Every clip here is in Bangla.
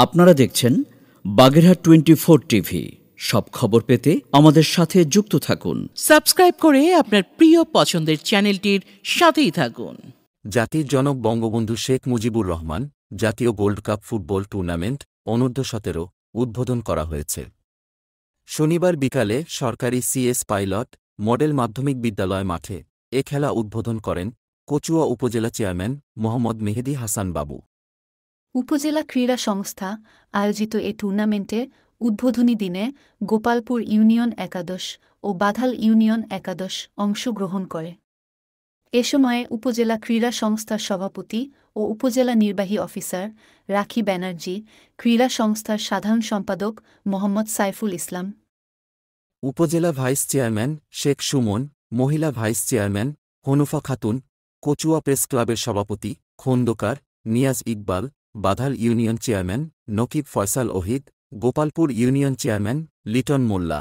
আপনারা দেখছেন বাগেরহাট 24 টিভি। সব খবর পেতে আমাদের সাথে যুক্ত থাকুন। সাবস্ক্রাইব করে আপনার প্রিয় পছন্দের চ্যানেলটির সাথেই থাকুন। জাতির জনক বঙ্গবন্ধু শেখ মুজিবুর রহমান জাতীয় গোল্ড কাপ ফুটবল টুর্নামেন্ট অনূর্ধ্ব-17 উদ্বোধন করা হয়েছে। শনিবার বিকালে সরকারি সিএস পাইলট মডেল মাধ্যমিক বিদ্যালয় মাঠে এ খেলা উদ্বোধন করেন কচুয়া উপজেলা চেয়ারম্যান মোহাম্মদ মেহেদী হাসান বাবু। উপজেলা ক্রীড়া সংস্থা আয়োজিত এ টুর্নামেন্টে উদ্বোধনী দিনে গোপালপুর ইউনিয়ন একাদশ ও বাধাল ইউনিয়ন একাদশ অংশগ্রহণ করে। এ সময়ে উপজেলা ক্রীড়া সংস্থার সভাপতি ও উপজেলা নির্বাহী অফিসার রাখি ব্যানার্জি, ক্রীড়া সংস্থার সাধারণ সম্পাদক মোহাম্মদ সাইফুল ইসলাম, উপজেলা ভাইস চেয়ারম্যান শেখ সুমন, মহিলা vice chairman Hanufa Khatun, Kachua press ক্লাবের সভাপতি Khondokar Niaz Iqbal, Badhal union chairman Nakib Faisal Ohid, Gopalpur union chairman Liton Molla,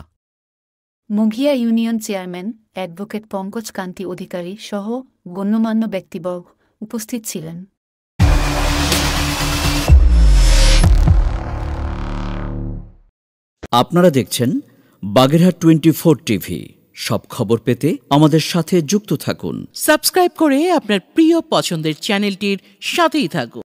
Maghia union chairman advocate Pankaj Kanti Adhikari সহ গণ্যমান্য ব্যক্তিবর্গ উপস্থিত ছিলেন। আপনারা দেখছেন বাগেরহাট 24 টিভি। সব খবর পেতে আমাদের সাথে যুক্ত থাকুন। সাবস্ক্রাইব করে আপনার প্রিয় পছন্দের চ্যানেলটির সাথেই থাকুন।